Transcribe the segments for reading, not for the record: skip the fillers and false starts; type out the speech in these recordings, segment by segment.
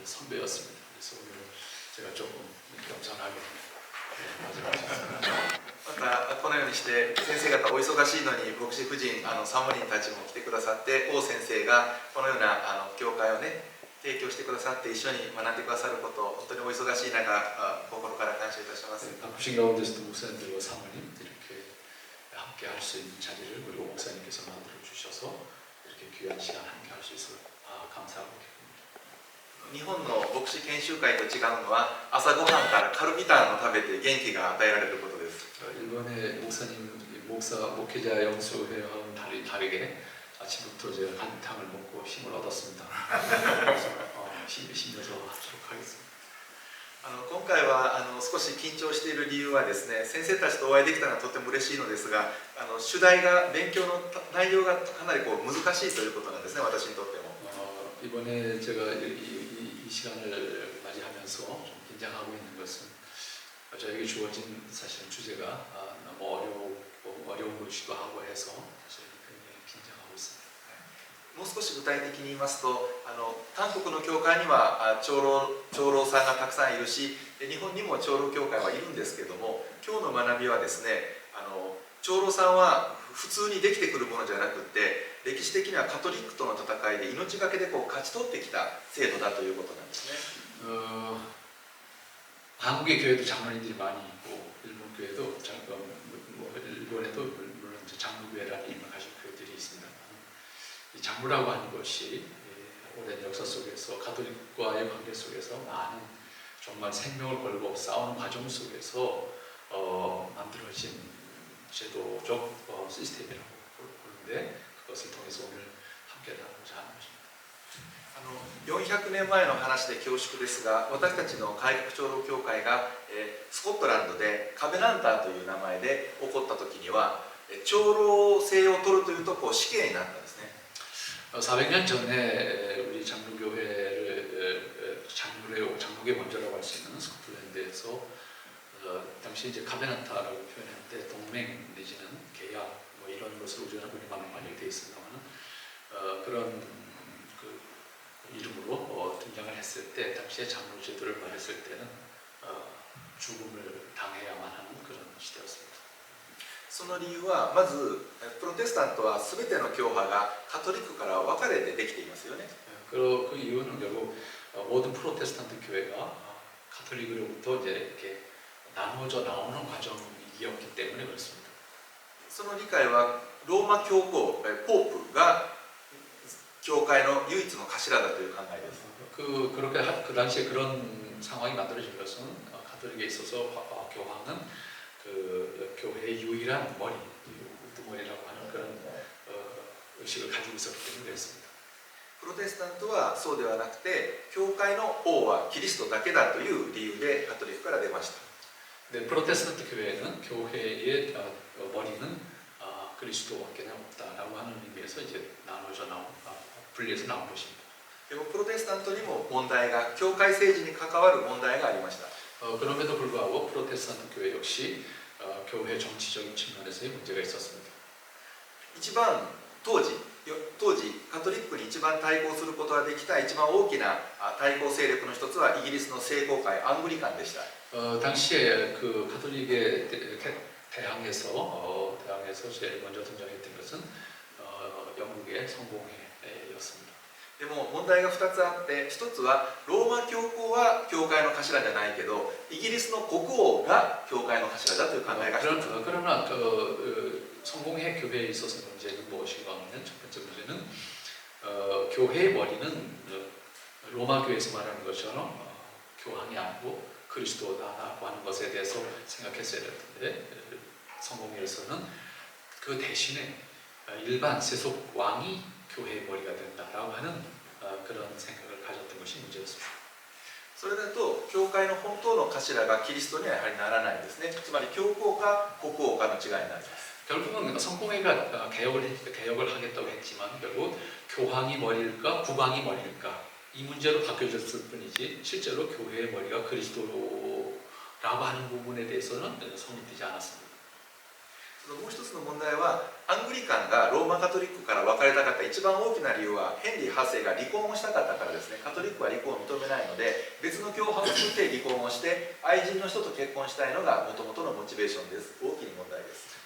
선배였습니다. 그래서 오늘 제가 조금 겸손하게 맞이하셨습니다. またこのようにして先生方お忙しいのに牧師夫人サモリンたちも来てくださって、王先生がこのような教会をね提供してくださって一緒に学んでくださること、本当にお忙しい中心から感謝いたします。 바쁘신 가운데서도 목사님들과 사모님 이렇게 함께 할 수 있는 자리를 우리 목사님께서 만들어 주셔서 이렇게 귀한 시간 함께 할 수 있어 감사하고 기쁩니다. 日本の牧師研修会と違うのは朝ごはんからカルビタンを食べて元気が与えられることです。 일본의 목회자 영수회와는 다르게 아침부터 제가 간탕을 먹고 힘을 얻었습니다. 그래서 힘이 실려서 하도록 하겠습니다. 今回は少し緊張している理由はですね、先生たちとお会いできたのはとても嬉しいのですが、主題が勉強の内容がかなり難しいということなんですね、私にとっても。 이번에 제가 이 시간을 맞이하면서 좀 긴장하고 있는 것은 저에게 주어진 사실 주제가 너무 어려운 것이기도 하고 해서 사실 굉장히 긴장하고 있습니다. もう少し具体的に言いますと、韓国の教会には長老さんがたくさんいるし、日本にも長老教会はいるんですけども、今日の学びはですね、長老さんは普通にできてくるものじゃなくて、歴史的にはカトリックとの戦いで命がけで勝ち取ってきた制度だということなんですね。 한국의 교회도 장로님들이 많이 있고 일본 교회도 일본에도 물론 장로교회라는 이름을 가진 교회들이 있습니다. 이 장로라고 하는 것이 오랜 역사 속에서 가톨릭과의 관계 속에서 많은 정말 생명을 걸고 싸우는 과정 속에서 만들어진 제도적 시스템이라고 보는데 그것을 통해서 오늘 함께 나누고자 하는 것입니다. 400年前の話で恐縮ですが、私たちの改革長老協会がスコットランドでカベナンターという名前で起こった時には、長老制を取るというと死刑になったんですね。 400년 전에 우리 장로계 원조라고 할 수 있는 스코틀랜드에서 당시 이제 카베난타라고 표현했는데 동맹 내지는 계약 뭐 이런 것을 우리나라에 많이 되어 있습니다만은 그런 그 이름으로 등장을 했을 때 당시에 장로 제도를 말했을 때는 죽음을 당해야만 하는 그런 시대였습니다. その理由はまずプロテスタントは全ての教派がカトリックから分かれてできていますよね。 그 이유는 결국 모든 프로테스탄트 교회가 가톨릭으로부터 이제 이렇게 나누어져 나오는 과정이었기 때문에 그렇습니다. その理解はローマ教皇ポープが教会の唯一の頭だという考えです。 그렇게 그 당시에 그런 상황이 만들어진 것은 가톨릭에 있어서 교황은 그 교회의 유일한 머리, 우두머리라고 하는 그런 의식을 가지고 있었기 때문에 그랬습니다. プロテスタントはそうではなくて、教会の王はキリストだけだという理由でカトリックから出ました。 네, 프로테스탄트 교회는 교회의 머리는 그리스도밖에 없다라고 하는 의미에서 이제 분리해서 나온 것입니다. でもプロテスタントにも問題が、教会政治に関わる問題がありました。 그럼에도 불구하고 프로테스탄트 교회 역시 교회 정치적인 측면에서의 문제가 있었습니다. 一番当時カトリックに一番対抗することができた一番大きな対抗勢力の一つはイギリスの聖公会アングリカンでした。 당시에 그 가톨릭에 대항해서 제일 먼저 등장했던 것은 영국의 성공회였습니다. でも問題が2つあって、1つはローマ教皇は教会の頭じゃないけど、イギリスの国王が教会の頭だという考えが1つ。 그러나 성공회 교회에 있어서 문제는 무엇인가 하면 첫 번째 문제는 교회의 머리는 로마 교회에서 말하는 것처럼 교황이 아니고 그리스도다라고 하는 것에 대해서 생각했어야 되는데 성공회에서는 그 대신에 일반 세속 왕이 교회의 머리가 된다라고 하는 그런 생각을 가졌던 것이 문제였습니다. それだと教会の本当の頭がキリストにはやはりならないですね。つまり教皇か国王かの違いになります。 결국은 성공회가 개혁을 하겠다고 했지만 결국 교황이 머리일까 국왕이 머리일까 이 문제로 바뀌어졌을 뿐이지 실제로 교회의 머리가 그리스도라고 하는 부분에 대해서는 성립되지 않았습니다. そのもう一つの問題はアングリカンがローマカトリックから分かれたかった一番大きな理由はヘンリー8世が離婚をしたかったからですね。カトリックは離婚を認めないので別の教派を作って離婚をして愛人の人と結婚したいのがもともとのモチベーションです。大きな問題です。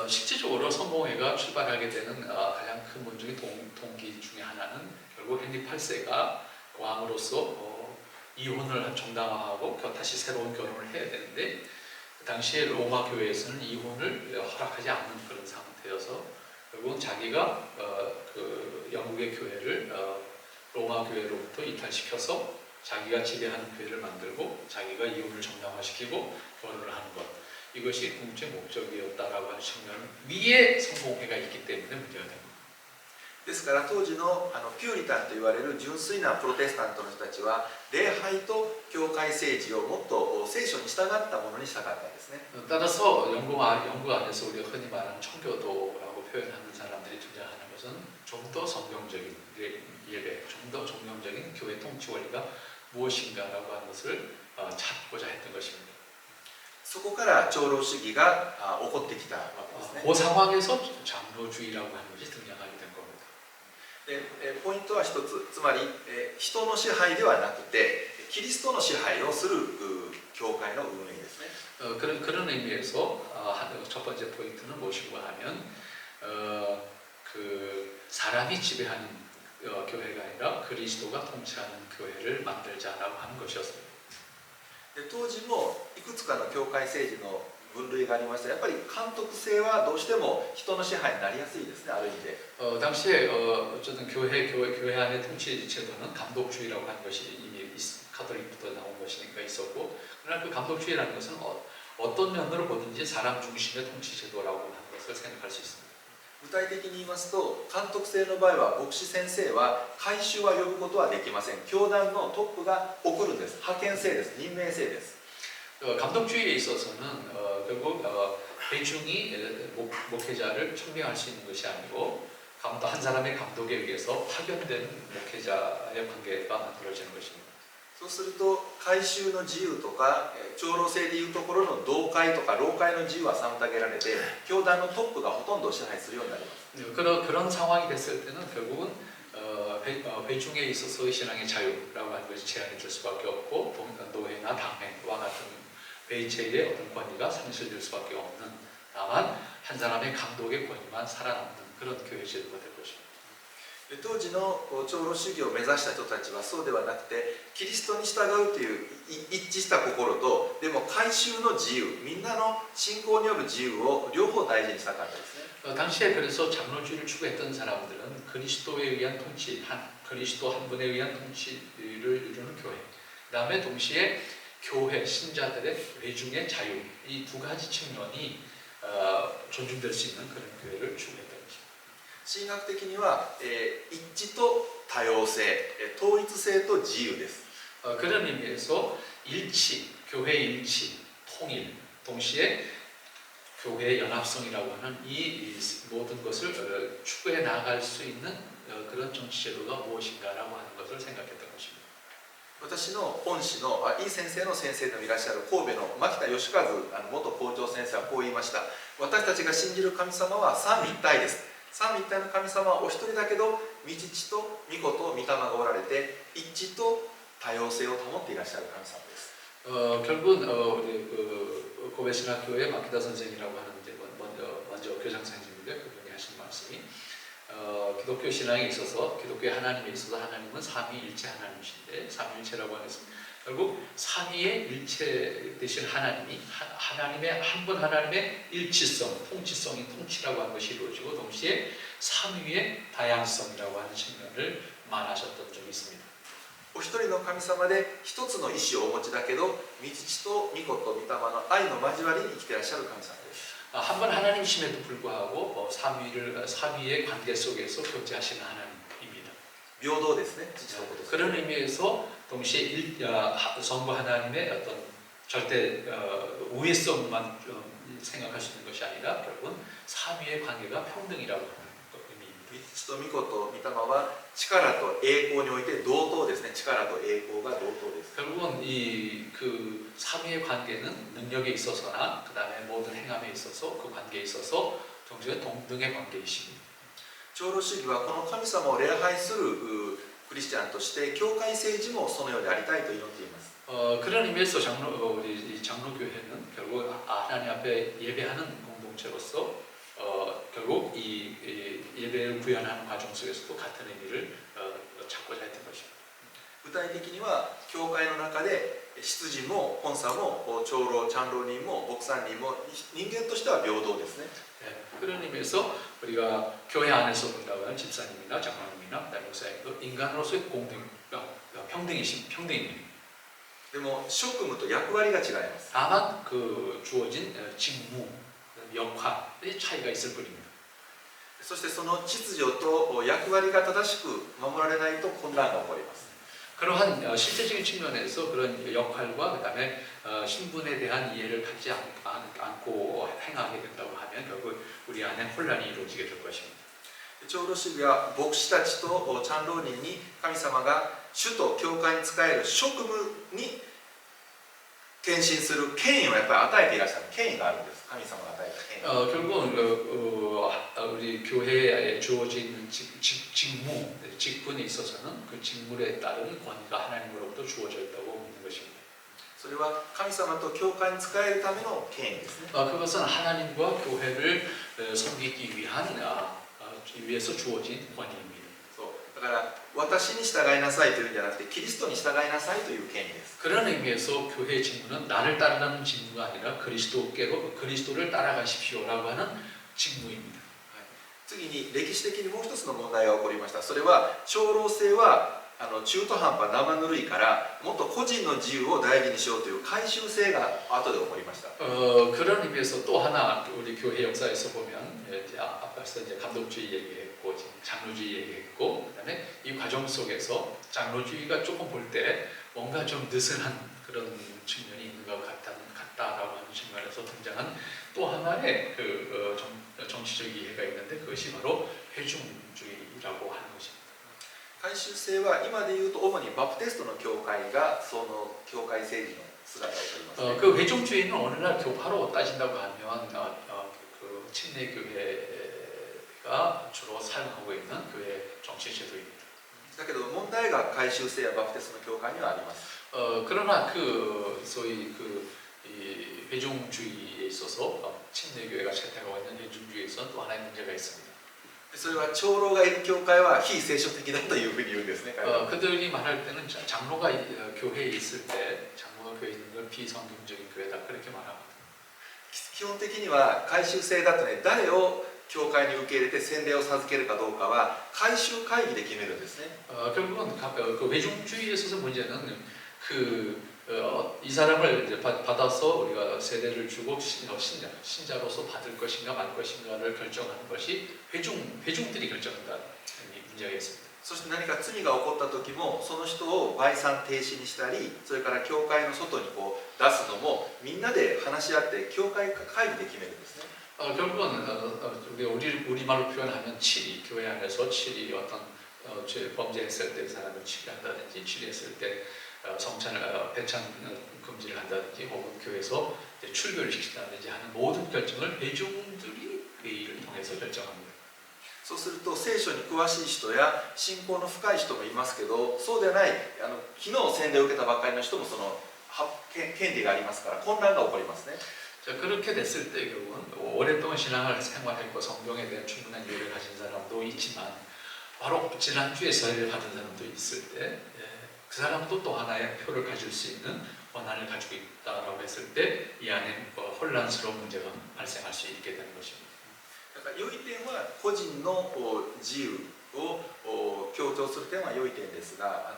실질적으로 성공회가 출발하게 되는 가장 큰 문중의 동기 중에 하나는 결국 헨리 8세가 왕으로서 이혼을 정당화하고 다시 새로운 결혼을 해야 되는데 그 당시에 로마 교회에서는 이혼을 허락하지 않는 그런 상태여서 결국은 자기가 그 영국의 교회를 로마 교회로부터 이탈시켜서 자기가 지배하는 교회를 만들고 자기가 이혼을 정당화시키고 결혼을 하는 것, 이것이 궁극적 목적이었다라고 하는 측면 위에 성공회가 있기 때문에 문제가 됩니다. ですから当時のピューリタンと言われる純粋なプロテスタントの人たちは礼拝と教会政治をもっと聖書に従ったものにしたかったんですね。 따라서 영국 안에서 우리가 흔히 말하는 청교도라고 표현하는 사람들이 주장하는 것은 좀 더 성경적인 예배, 좀 더 종교적인 교회 통치 원리가 무엇인가라고 하는 것을 찾고자 했던 것입니다. そこから長老主義が起こってきたわけですね。 그 상황에서 장로주의라고 하는 것이 등장하게 된 겁니다. でポイントは一つ、つまり人の支配ではなくてキリストの支配をする教会の運営ですね。 그런 의미에서 첫 번째 포인트는 무엇인가 하면 그 사람이 지배하는 교회가 아니라 그리스도가 통치하는 교회를 만들자라고 하는 것이었습니다. で当時もいくつかの教会政治の分類がありました。やっぱり監督制はどうしても人の支配になりやすいですね、ある意味で。 당시에 어쨌든 교회 안의 통치 제도는 감독주의라고 하는 것이 이미 카톨릭부터 나온 것이니까 있었고, 그러나 그 감독주의라는 것은 어떤 면으로 보든지 사람 중심의 통치 제도라고 하는 것을 생각할 수 있습니다. 具体的に言いますと、監督制の場合は牧師先生は改宗は呼ぶことはできません。教団のトップが送るんです。派遣制です。任命制です。 감독주의에 있어서는 결국 대중이 목회자를 청명할 수 있는 것이 아니고 한 사람의 감독에 의해서 파견되는 목회자의 관계가 만들어지는 것입니다. そうすると改宗の自由とか長老制でいうところの同会とか老会の自由は妨げられて教団のトップがほとんど支配するようになります。 그런 상황이 됐을 때는 결국은 회중에 있어서의 신앙의 자유라고 하는 것이 제한이 될 수밖에 없고 노회나 당회와 같은 회의체의 어떤 권위가 상실될 수밖에 없는, 다만 한 사람의 감독의 권위만 살아남는 그런 교회 제도가 될 것입니다. 当時の長老主義を目指した人たちはそうではなくてキリストに従うという一致した心とでも改宗の自由みんなの信仰による自由を両方大事にしたかったですね。 당시에 그래서 장로주의를 추구했던 사람들은 그리스도에 의한 통치, 그리스도 한 분에 의한 통치를 이루는 교회, 그 다음에 동시에 교회 신자들의 회중의 자유, 이 두 가지 측면이 존중될 수 있는 그런 교회를 추구했던 것입니다. 神学的には、一致と多様性、統一性と自由です。 그런 의미에서 일치, 교회 일치, 통일, 동시에 교회의 연합성이라고 하는 이 모든 것을 추구해 나갈 수 있는 그런 정치 제도가 무엇인가라고 하는 것을 생각했던 것입니다. 私の恩師のいい先生の先生でもいらっしゃる神戸の牧田義和元校長先生はこう言いました。私たちが信じる神様は三位一体です。三位一体の神様はお一人だけど御父と御子と御霊がおられて一致と多様性を保っていらっしゃる神様です。 결국은 우리 고베 신학교의 마키다 선생이라고 하는 이제 먼저 교장 선생님인데 그분이 하신 말씀이 기독교 신앙에 있어서 기독교의 하나님에 있어서 하나님은 삼위일체 하나님이신데 삼위일체라고 하는 것은 결국 삼위의 일체 되신 하나님이 하나님의 한 분 하나님의 일치성, 통치성이 통치라고 하는 것이 이루어지고 동시에 삼위의 다양성이라고 하는 측면을 말하셨던 적이 있습니다. お一人の神様で一つの意志をお持ちだけど御父と御子と御霊の愛の交わりに生きていらっしゃる神様です。 한 분 하나님이심에도 불구하고 삼위의 관계 속에서 교제하시는 하나님입니다. 平等ですね。父と子と。 그런 의미에서 동시에 성부 하나님의 어떤 절대 우회성만 생각할 수 있는 것이 아니라 결국은 삼위의 관계가 평등이라고 하는 의미입니다. 御父と御子と御霊は力と栄光において同等ですね。力と栄光が同等です。 결국은 그 삼위의 관계는 능력에 있어서나 그 다음에 모든 행함에 있어서 그 관계에 있어서 동시에 동등의 관계이십니다. 長老主義はこの神様を礼拝するクリスチャンとして教会政治もそのようでありたいと祈っています。 그런 의미에서 우리 이 장로교회는 결국 하나님 앞에 예배하는 공동체로서 결국 이 예배를 구현하는 과정 속에서도 같은 의미를 찾고자 했던 것입니다. 具体的には教会の中で執事も本xãも長老長老人も牧産人も人間としては平等ですね。 그런 의미에서 우리가 교회 안에서 본다면 집사님이나 장로님이나 목사님도 인간으로서의 평등입니다. でも職務と役割が違います。 다만 그 주어진 직무, 역할의 차이가 있을 뿐입니다. そしてその秩序と役割が正しく守られないと混乱が起こります。 그러한 실제적인 측면에서 그런 역할과 그다음에 신분에 대한 이해를 갖지 않고 행하게 된다고 하면 결국 우리 안에 혼란이 이루어지게 될 것입니다. 長老主義は牧師たちと長老人に神様が主と教会に仕える職務に献身する権威をやっぱり与えていらっしゃる権威があるんです。神様が与えた権威。 결국은 우리 교회에 주어진 직분에 있어서는 그 직분에 따른 권위가 하나님으로부터 주어져 있다고 믿는 것입니다. それは神様と教会に仕えるための権威ですね。 그것은 하나님과 교회를 섬기기 위해서 주어진 권위입니다. そうだから私に従いなさいというんじゃなくてキリストに従いなさいという権威です。 그런 의미에서 교회의 직무는 나를 따르는 직무가 아니라 그리스도를 따라가십시오라고 하는 직무입니다. 次に歴史的にもう一つの問題が起こりました。それは長老制は中途半端生ぬるいからもっと個人の自由を大事にしようという改修制が後で起こりました。 그런 의미에서 또 하나 우리 교회 역사에서 보면 앞서 이제 감독주의 얘기했고 장로주의 얘기했고 그다음에 이 과정 속에서 장로주의가 조금 볼 때 뭔가 좀 느슨한 그런 측면이 있는 것 같다라고 하는 측면에서 등장한 또 하나의 그 정치적 이해가 있는데 그것이 바로 회중주의라고 하는 것입니다. 改修制は今でいうと主にバプテストの教会がその教会政治の姿をとります、ね。 그 회중주의는 어느 날 교파로 따진다고 하면 그 침례 교회가 주로 사용하고 있는 교회 정치 제도입니다. だけど問題が改修制やバプテストの教会にはあります。 그러나 그 소위 이 회중주의에 있어서 침례 교회가 채택하고 있는 회중주의에서는 또 하나의 문제가 있습니다. それは長老がいる教会は非聖書的だというふうに言うんですね。 그들이 말할 때는 장로가 교회에 있을 때 장로가 교회에 있는 건 비성경적인 교회다 그렇게 말합니다. 基本的には改修制だとね、誰を教会に受け入れて洗礼を授けるかどうかは改修会議で決めるんですね。 결국은 그 회중주의에 있어서 문제는 이 사람을 이제 받아서 우리가 세례를 주고 신자로서 받을 것인가 말 것인가를 결정하는 것이 회중들이 결정한다는 문제가 있습니다. そして何か罪が起こった時もその人を売産停止にしたり、それから教会の外にこう出すのもみんなで話し合って教会会議で決めるんですね。 결국은 우리말로 표현하면 치리, 교회 안에서 치리 어떤 범죄했을 때 그 사람을 치리한다든지 치리했을 때 배찬 금지를 한다든지 혹은 교회에서 출교를 시킨다든지 하는 모든 결정을 회중들이 회의를 통해서 결정합니다. そうすると聖書に詳しい人や信仰の深い人もいますけど、そうではない昨日洗礼を受けたばかりの人もその権利がありますから混乱が起こりますね。 자, 그렇게 됐을 때 결국은 오랫동안 신앙을 생활했고 성경에 대한 충분한 이해를 가진 사람도 있지만 바로 지난주에 세례를 받은 사람도 있을 때 그 사람도 또 하나의 표를 가질 수 있는 권한을 가지고 있다라고 했을 때 이 안에 혼란스러운 문제가 발생할 수 있게 되는 것입니다. だから良い点は個人の自由を強調する点は良い点ですが、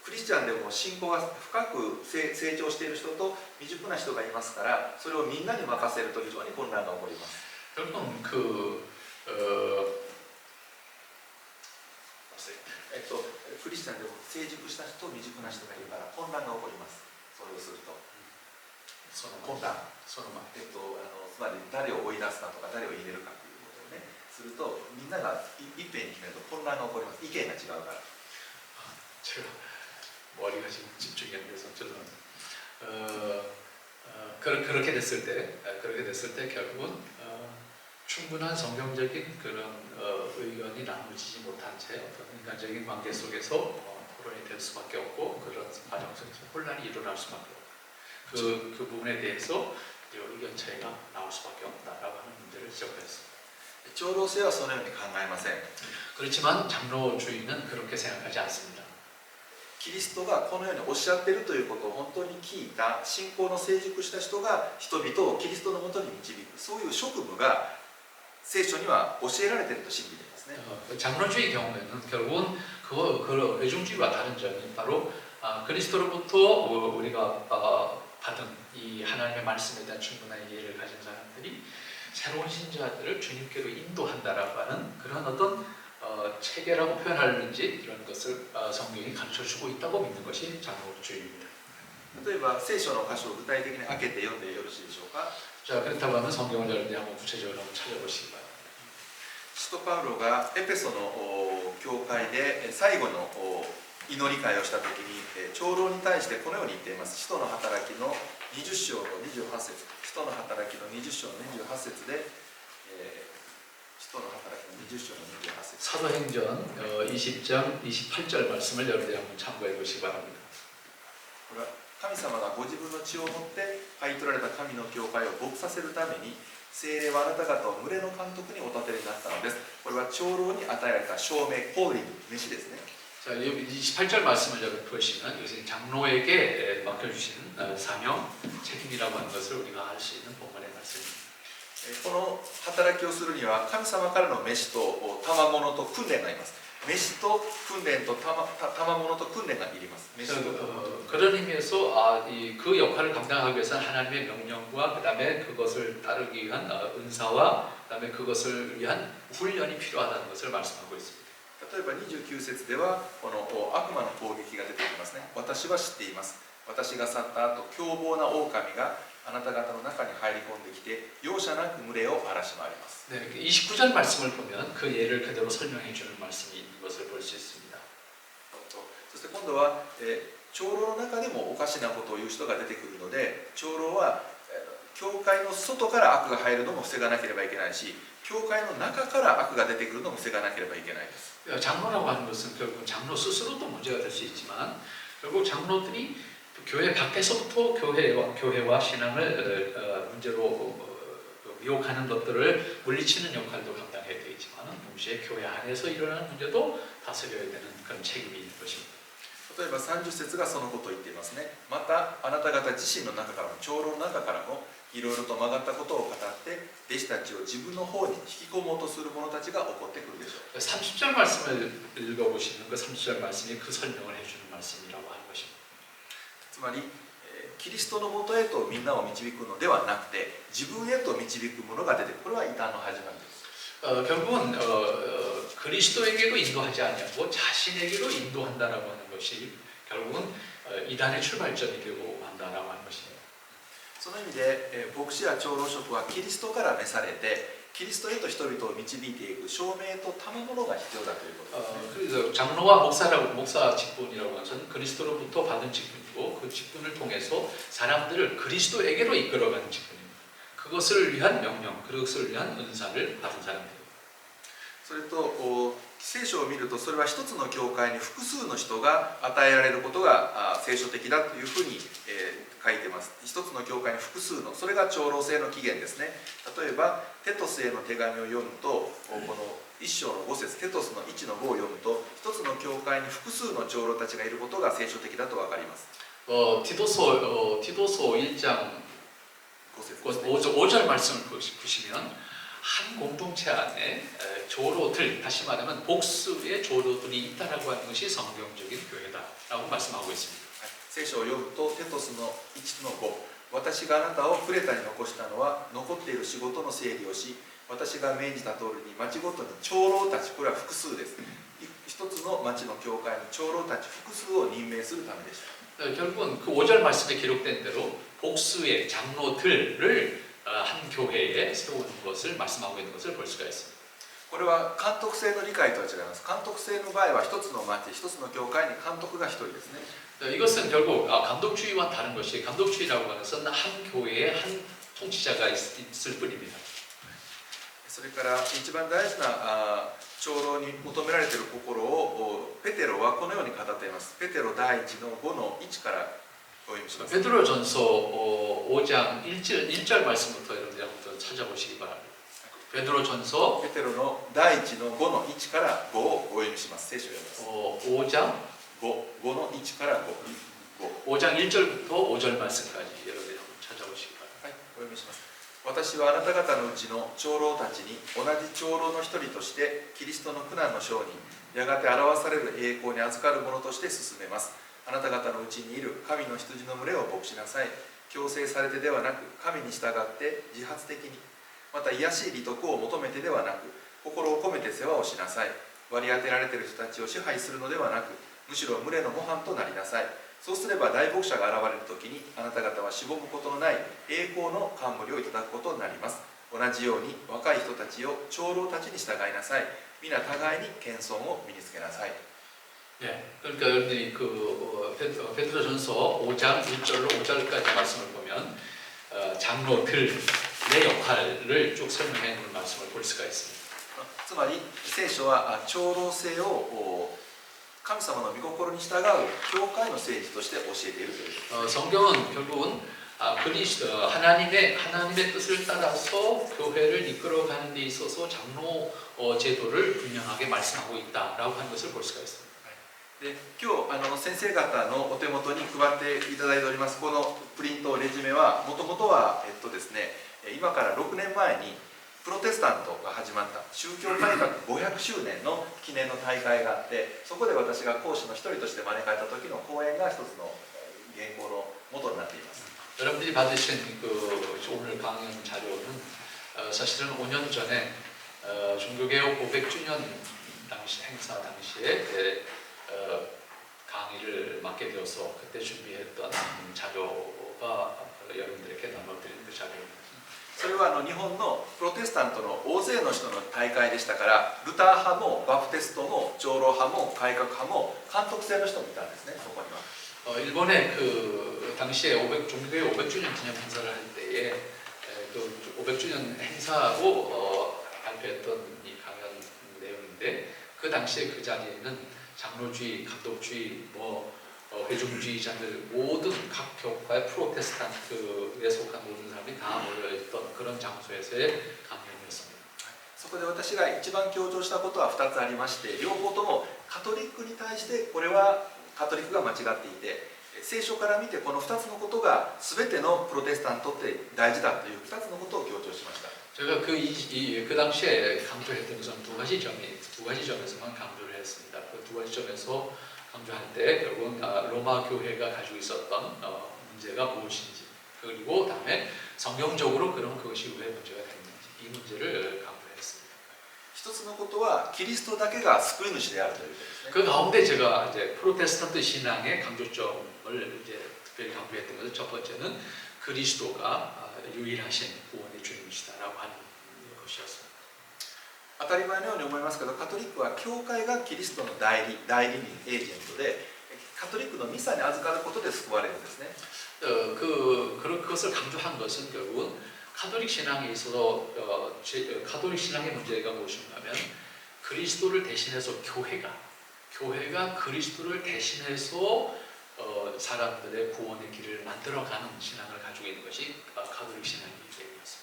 クリスチャンでも信仰が深く成長している人と未熟な人がいますから、それをみんなに任せると非常に混乱が起こります。 결국은クリスチャンでも成熟した人と未熟な人がいるから混乱が起こります。それをすると混乱、つまり誰を追い出すかとか誰を入れるかということをねするとみんながいっぺんに決めると混乱が起こります。意見が違うから。 제가 머리가 지금 집중이 안 돼서 죄송합니다. 그렇게 됐을 때 결국은 충분한 성경적인 그런 의견이 나누어지지 못한 채 어떤 인간적인 관계 속에서 토론이 될 수밖에 없고 그런 과정 속에서 혼란이 일어날 수밖에 없고 그 부분에 대해서 이제 의견 차이가 나올 수밖에 없다라고 하는 문제를 지적했습니다. 長老性はそのように考えません。 그렇지만 장로주의는 그렇게 생각하지 않습니다. キリストがこのようにおっしゃっているということを本当に聞いた信仰の成熟した人が人々をキリストのもとに導く、そういう職務が聖書には教えられていると信じていますね。 장로주의 경우에는 결국은 그 회중주의와 다른 점이 바로 그리스도로부터 우리가 받은 이 하나님의 말씀에 대한 충분한 이해를 가진 사람들이 새로운 신자들을 주님께로 인도한다라고 하는 그런 어떤 체계라고 표현하는지 이런 것을 성경이 가르쳐주고 있다고 믿는 것이 장로주의입니다. 例えば聖書の箇所を具体的に開けて読んでよろしいでしょうか。 자, 그렇다고 하면 성경을 여러분이 한번 구체적으로 한번 찾아보시기 바랍니다. 使徒パウロがエペソの教会で最後の祈り会をしたときに長老に対してこのように言っています。使徒の働きの20章の28節、使徒の働きの20章の28節で、使徒の働きの20章の28節。 사도행전 20장 28절 말씀을 여러분이 한번 참고해 보시기 바랍니다. これは神様がご自分の血を持って買い取られた神の教会を牧させるために聖霊はあなた方を群れの監督にお立てになったのです。これは長老に与えられた証明、コーリング、飯ですね。 자, 28절 말씀을 여러분 보시면 요새 장로에게 맡겨주신 사명, 책임이라고 하는 것을 우리가 알 수 있는 본문의 말씀입니다. この働きをするには神様からの飯と賜物と訓練がいます。飯と訓練と賜物と訓練がいります。 그런 의미에서 그 역할을 감당하기 위해서는 하나님의 명령과 그 다음에 그것을 따르기 위한 은사와 그 다음에 그것을 위한 훈련이 필요하다는 것을 말씀하고 있습니다. 例えば29節ではこの悪魔の攻撃が出てきますね。私は知っています。私が去った後、凶暴な狼があなた方の中に入り込んできて容赦なく群れを荒らし回ります。 네, 29절 말씀을 보면 그 예를 그대로 설명해 주는 말씀이 이것을 볼 수 있습니다. そして今度は、長老の中でもおかしなことを言う人が出てくるので、長老は教会の外から悪が入るのも防がなければいけないし、教会の中から悪が出てくるのも防がなければいけないです。 장로라고 하는 것은 결국 장로 스스로도 문제가 될 수 있지만 결국 장로들이 교회 밖에서부터 교회와 신앙을 문제로 미혹하는 것들을 물리치는 역할도 감당해야 되겠지만 동시에 교회 안에서 일어나는 문제도 다스려야 되는 그런 책임이 있는 것입니다. 例えば30節がそのことを言っていますね。またあなた方自身の中からも長老の中からもいろいろと曲がったことを語って弟子たちを自分の方に引き込もうとする者たちが起こってくるでしょう。 30절 말씀을 읽어보시면 그 30절 말씀이 그 설명을 해주는 말씀이라고 하는 것입니다. つまりキリストのもとへとみんなを導くのではなくて自分へと導くものが出てくる。これは異端の始まりです。 결국은 그리스도에게로 인도하지 않고 자신에게로 인도한다라고 하는 것이 결국은 이단의 출발점이 되고 한다라고 하는 것입니다. その意味で牧師や長老職はキリストから召されてキリストへと人々を導いていく証明と賜物が必要だということです。 그래서 장로와 목사 직분이라고 하는 것은 그리스도로부터 받은 직분이고 그 직분을 통해서 사람들을 그리스도에게로 이끌어가는 직분입니다. 그것을 위한 명령, 그것을 위한 은사를 받은 사람들입니다. それと聖書を見るとそれは一つの教会に複数の人が与えられることが聖書的だというふうに書いてます。一つの教会に複数の、それが長老制の起源ですね。例えばテトスへの手紙を読むとこの1章の5節テトスの1の5を読むと一つの教会に複数の長老たちがいることが聖書的だと分かります。 디도서 1장 5절 말씀을 보시면 한 공동체 안에 조로들, 다시 말하면 복수의 조로들이 있다라고 하는 것이 성경적인 교회다라고 말씀하고 있습니다. 聖書を読むとテトスの1の5、私があなたをクレタに残したのは残っている仕事の整理をし、私が命じた通りに町ごとに長老たち、これは複数です。一つの町の教会に長老たち複数を任命するためでした。 결국은 그 5절 말씀에 기록된 대로 복수의 장로들을 한 교회에 세우는 것을 말씀하고 있는 것을 볼 수가 있습니다. これは監督制の理解とは違います。監督制の場合は一つの町、一つの教会に監督が一人ですね。 이것은 결국 감독주의와 다른 것이 감독주의라고 하는 것은 한 교회에 한 통치자가 있을 뿐입니다. それから一番大事な長老に求められている心をペテロはこのように語っています。ペテロ第1の5の1からお読みします。 베드로전서 5장 1절 말씀부터 여러분들이 한번 찾아보시기 바랍니다. 베드로전서 ペテロの第1の5の1から5をお読みします。聖書を読みます。 5장 5の1から5。 5장 1절부터 5절 말씀까지 여러분들이 한번 찾아보시기 바랍니다. はい、お読みします。私はあなた方のうちの長老たちに同じ長老の一人としてキリストの苦難の証人、やがて表される栄光に預かる者として進めます。あなた方のうちにいる神の羊の群れを牧しなさい。強制されてではなく、神に従って自発的に、また卑しい利得を求めてではなく、心を込めて世話をしなさい。割り当てられている人たちを支配するのではなく、むしろ群れの模範となりなさい。そうすれば大牧者が現れるときにあなた方はしぼむことのない栄光の冠をいただくことになります。同じように若い人たちを長老たちに従いなさい。皆互いに謙遜を身につけなさい。 네, 그러니까 여러분들이 베드로전서 5장 1절로 5절까지 말씀을 보면 장로들의 역할을 쭉 설명해 있는 말씀을 볼 수가 있습니다. つまり聖書は長老制を神様の御心に従う教会の政治として教えているという。 성경은 결국은 하나님의 뜻을 따라서 교회를 이끌어가는 데 있어서 장로 제도를 분명하게 말씀하고 있다라고 하는 것을 볼 수가 있습니다. で今日先生方のお手元に配っていただいておりますこのプリントレジュメはもともとはですね今から6年前にプロテスタントが始まった宗教改革500周年の記念の大会があってそこで私が講師の一人として招かれた時の講演が一つの原稿の元になっています。 여러분들이 받으신 오늘 강연 자료는 사실은 5년 전에 종교개혁 500주년 당시 행사 당시에 강의를 맡게 되어서 그때 준비했던 자료가 여러분들에게 나눠드리는 그 자료입니다. それは日本のプロテスタントの大勢の人の大会でしたからルター派もバプテストも長老派も改革派も監督制の人もいたんですねそこには。 일본의 그 당시에 종교개혁 500주년 기념 행사를 할 때에 그 500주년 행사로 발표했던 이 강연 내용인데 그 당시에 그 자리에는 장로주의, 감독주의, 회중주의자들 모든 각 교파의 프로테스탄트에 속한 모든 사람이 다 모여있던 그런 장소에서의 강연이었습니다. そこで私が一番強調したことは2つありまして両方ともカトリックに対してこれはカトリックが間違っていて聖書から見てこの2つのことが全てのプロテスタントって大事だという2つのことを強調しました。 제가 그 당시에 강조했던 것은 두 가지 점에서만 강조를 했습니다. 그 두 가지 점에서 강조할 때 결국은 로마 교회가 가지고 있었던 문제가 무엇인지 그리고 다음에 성경적으로 그런 그것이 왜 문제가 됐는지 이 문제를 강조했습니다. 一つのことはキリストだけが救い主であるということですね。 그 가운데 제가 이제 프로테스탄트 신앙의 강조점을 이제 특별히 강조했던 것은 첫 번째는 그리스도가 유일하신 구원의 주님이시다라고 하는 것이었습니다. 当たり前のように思いますけどカトリックは教会がキリストの代理人エージェントでカトリックのミサに預かることで救われるんですね。 그것을 강조한 것은 결국은 가톨릭 신앙에 있어서 가톨릭 신앙의 문제가 무엇인가 하면 그리스도를 대신해서 교회가 그리스도를 대신해서 사람들의 구원의 길을 만들어가는 신앙을 가지고 있는 것이 가톨릭 신앙이기 때문이었습니다.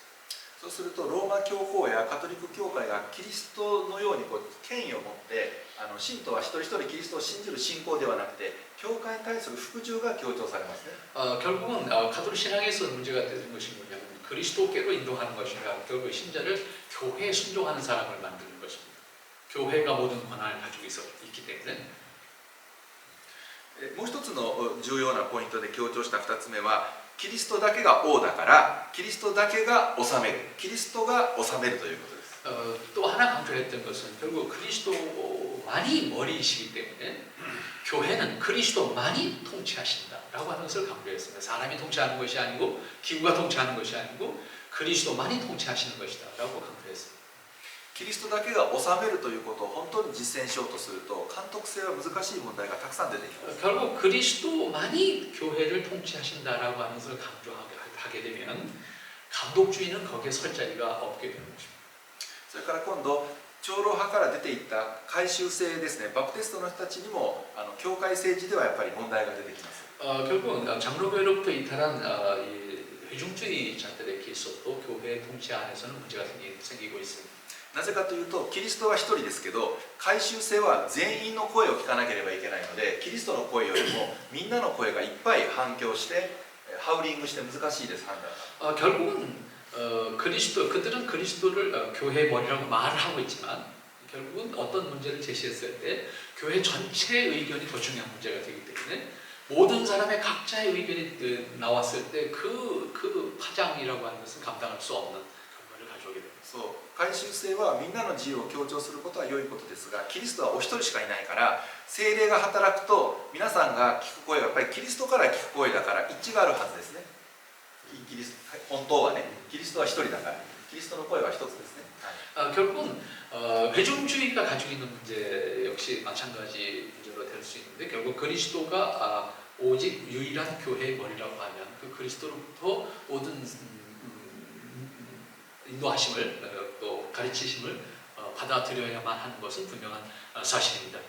そうするとローマ教皇やカトリック教会がキリストのように権威を持って信徒は一人一人キリストを信じる信仰ではなくて教会に対する服従が強調されますね。 결국은 가톨릭 신앙에서 문제가 되는 것이 뭐냐면 그리스도께로 인도하는 것인가 결국 신자를 교회에 순종하는 사람을 만드는 것입니다. 교회가 모든 권한을 가지고 있기 때문에 もう一つの重要なポイントで強調した2つ目はキリストだけが王だからキリストだけが治めるキリストが治めるということです。 또 하나 강조했던 것은 결국 그리스도만이 머리이시기 때문에 교회는 그리스도만이 통치하신다라고 하는 것을 강조했습니다. 사람이 통치하는 것이 아니고 기구가 통치하는 것이 아니고 그리스도만이 통치하시는 것이다라고 강조했습니다. キリストだけが治めるということを本当に実践しようとすると監督性は難しい問題がたくさん出てきます。 결국 그리스도만이 교회를 통치하신다라고 하는 것을 강조하게 되면 감독주의는 거기에 설 자리가 없게 되는 것입니다. それから今度長老派から出ていった改宗制ですね、バプテストの人たちにも教会政治ではやっぱり問題が出てきます。 결국은 장로교회로부터 이탈한 이 회중주의자들의 기소도 교회 통치 안에서는 문제가 생기고 있습니다. なぜかというとキリストは一人ですけど改宗制は全員の声を聞かなければいけないのでキリストの声よりもみんなの声がいっぱい反響してハウリングして難しいです判断が。 결국은 그들은 그리스도를 교회의 머리라고 말을 하고 있지만 결국은 어떤 문제를 제시했을 때 교회 전체의 의견이 더 중요한 문제가 되기 때문에 모든 사람의 각자의 의견이 나왔을 때 그 파장이라고 하는 것은 감당할 수 없는 결과를 가져오게 됩니다. そう改宗制はみんなの自由を強調することは良いことですがキリストはお一人しかいないから聖霊が働くと皆さんが聞く声はやっぱりキリストから聞く声だから一致があるはずですね。キリスト本当はねキリストは一人だからキリストの声は一つですね。 결국은 회중주의가 가지고 있는 문제 역시 마찬가지 문제로 될 수 있는데 결국 그리스도가 오직 유일한 교회의 머리라고 하면 그 그리스도로부터 모든 인도하심을 또 가르치심을 받아들여야만 하는 것은 분명한 사실입니다.